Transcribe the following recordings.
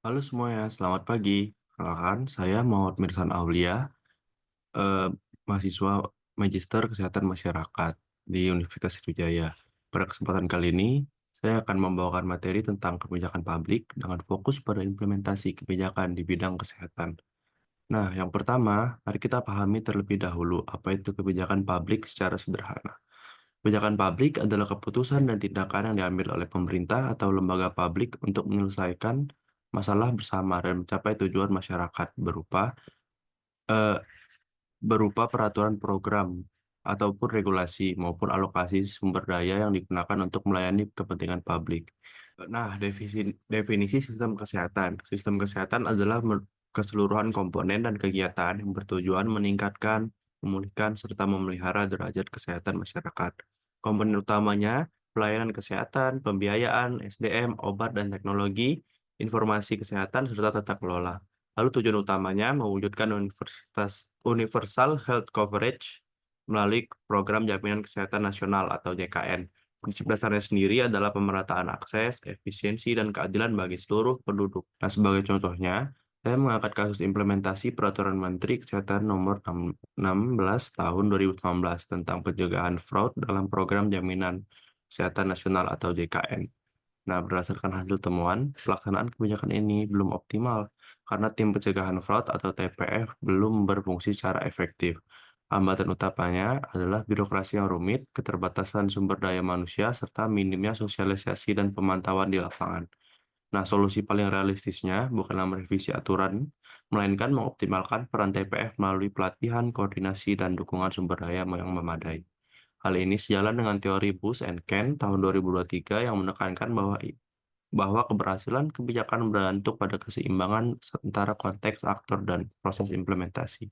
Halo semuanya, selamat pagi. Perkenalkan, saya Muhammad Mirsan Aulia, eh, mahasiswa Magister Kesehatan Masyarakat di Universitas Sriwijaya. Pada kesempatan kali ini, saya akan membawakan materi tentang kebijakan publik dengan fokus pada implementasi kebijakan di bidang kesehatan. Nah, yang pertama, mari kita pahami terlebih dahulu apa itu kebijakan publik secara sederhana. Kebijakan publik adalah keputusan dan tindakan yang diambil oleh pemerintah atau lembaga publik untuk menyelesaikan masalah bersama dan mencapai tujuan masyarakat eh, berupa peraturan program ataupun regulasi maupun alokasi sumber daya yang digunakan untuk melayani kepentingan publik. Nah, definisi sistem kesehatan. Sistem kesehatan adalah keseluruhan komponen dan kegiatan yang bertujuan meningkatkan, memulihkan, serta memelihara derajat kesehatan masyarakat. Komponen utamanya pelayanan kesehatan, pembiayaan, SDM, obat dan teknologi, informasi kesehatan, serta tata kelola. Lalu tujuan utamanya mewujudkan Universal Health Coverage melalui Program Jaminan Kesehatan Nasional atau JKN. Prinsip dasarnya sendiri adalah pemerataan akses, efisiensi, dan keadilan bagi seluruh penduduk. Nah, sebagai contohnya, saya mengangkat kasus implementasi Peraturan Menteri Kesehatan Nomor 16 Tahun 2019 tentang pencegahan fraud dalam Program Jaminan Kesehatan Nasional atau JKN. Nah, berdasarkan hasil temuan, pelaksanaan kebijakan ini belum optimal karena tim pencegahan fraud atau TPF belum berfungsi secara efektif. Hambatan utamanya adalah birokrasi yang rumit, keterbatasan sumber daya manusia, serta minimnya sosialisasi dan pemantauan di lapangan. Nah, solusi paling realistisnya bukanlah merevisi aturan, melainkan mengoptimalkan peran TPF melalui pelatihan, koordinasi, dan dukungan sumber daya yang memadai. Hal ini sejalan dengan teori Bush and Kent tahun 2023 yang menekankan bahwa keberhasilan kebijakan bergantung pada keseimbangan antara konteks, aktor, dan proses implementasi.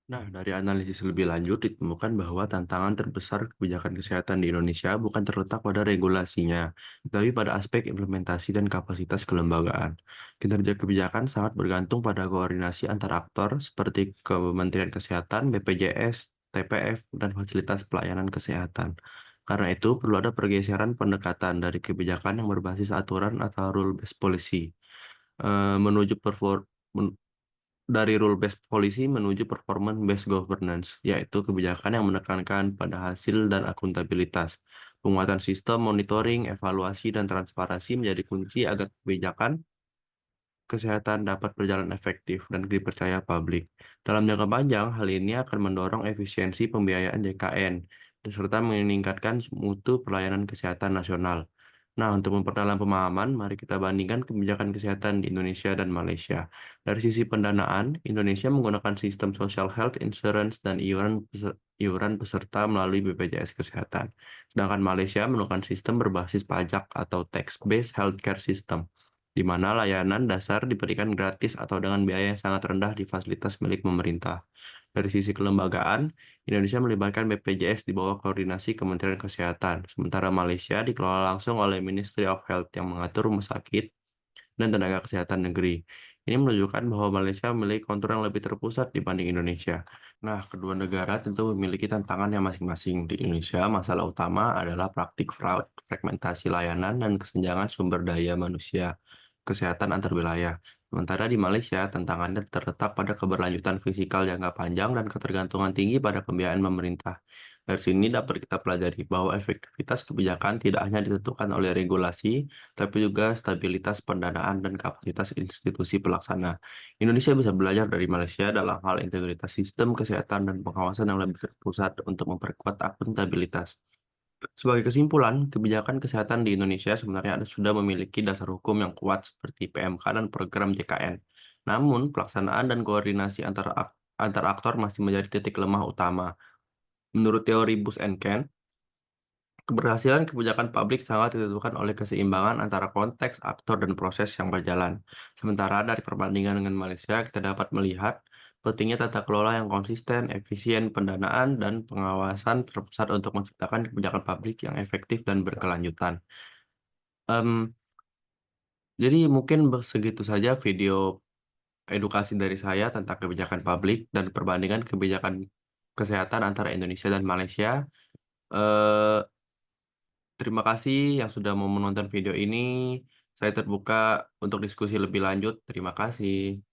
Nah, dari analisis lebih lanjut ditemukan bahwa tantangan terbesar kebijakan kesehatan di Indonesia bukan terletak pada regulasinya, tapi pada aspek implementasi dan kapasitas kelembagaan. Kinerja kebijakan sangat bergantung pada koordinasi antar aktor seperti Kementerian Kesehatan, BPJS, TPF, dan fasilitas pelayanan kesehatan. Karena itu, perlu ada pergeseran pendekatan dari kebijakan yang berbasis aturan atau rule-based policy menuju dari rule based policy menuju performance based governance, yaitu kebijakan yang menekankan pada hasil dan akuntabilitas. Penguatan sistem monitoring, evaluasi, dan transparansi menjadi kunci agar kebijakan kesehatan dapat berjalan efektif dan dipercaya publik. Dalam jangka panjang, hal ini akan mendorong efisiensi pembiayaan JKN serta meningkatkan mutu pelayanan kesehatan nasional. Nah, untuk memperdalam pemahaman, mari kita bandingkan kebijakan kesehatan di Indonesia dan Malaysia. Dari sisi pendanaan, Indonesia menggunakan sistem Social Health Insurance dan iuran peserta melalui BPJS Kesehatan. Sedangkan Malaysia menggunakan sistem berbasis pajak atau tax-based healthcare system, di mana layanan dasar diberikan gratis atau dengan biaya yang sangat rendah di fasilitas milik pemerintah. Dari sisi kelembagaan, Indonesia melibatkan BPJS di bawah koordinasi Kementerian Kesehatan, sementara Malaysia dikelola langsung oleh Ministry of Health yang mengatur rumah sakit dan tenaga kesehatan negeri. Ini menunjukkan bahwa Malaysia memiliki kontur yang lebih terpusat dibanding Indonesia. Nah, kedua negara tentu memiliki tantangannya masing-masing. Di Indonesia, masalah utama adalah praktik fraud, fragmentasi layanan, dan kesenjangan sumber daya manusia kesehatan antar wilayah. Sementara di Malaysia, tantangannya terletak pada keberlanjutan fisikal jangka panjang dan ketergantungan tinggi pada pembiayaan pemerintah. Dari sini dapat kita pelajari bahwa efektivitas kebijakan tidak hanya ditentukan oleh regulasi, tapi juga stabilitas pendanaan dan kapasitas institusi pelaksana. Indonesia bisa belajar dari Malaysia dalam hal integritas sistem kesehatan dan pengawasan yang lebih terpusat untuk memperkuat akuntabilitas. Sebagai kesimpulan, kebijakan kesehatan di Indonesia sebenarnya sudah memiliki dasar hukum yang kuat seperti PMK dan program JKN. Namun, pelaksanaan dan koordinasi antar aktor masih menjadi titik lemah utama. Menurut teori Bush and Kent, keberhasilan kebijakan publik sangat ditentukan oleh keseimbangan antara konteks, aktor, dan proses yang berjalan. Sementara dari perbandingan dengan Malaysia, kita dapat melihat pentingnya tata kelola yang konsisten, efisien, pendanaan, dan pengawasan terpusat untuk menciptakan kebijakan publik yang efektif dan berkelanjutan. Em, jadi mungkin segitu saja video edukasi dari saya tentang kebijakan publik dan perbandingan kebijakan kesehatan antara Indonesia dan Malaysia. Eh, Terima kasih yang sudah mau menonton video ini. Saya terbuka untuk diskusi lebih lanjut. Terima kasih.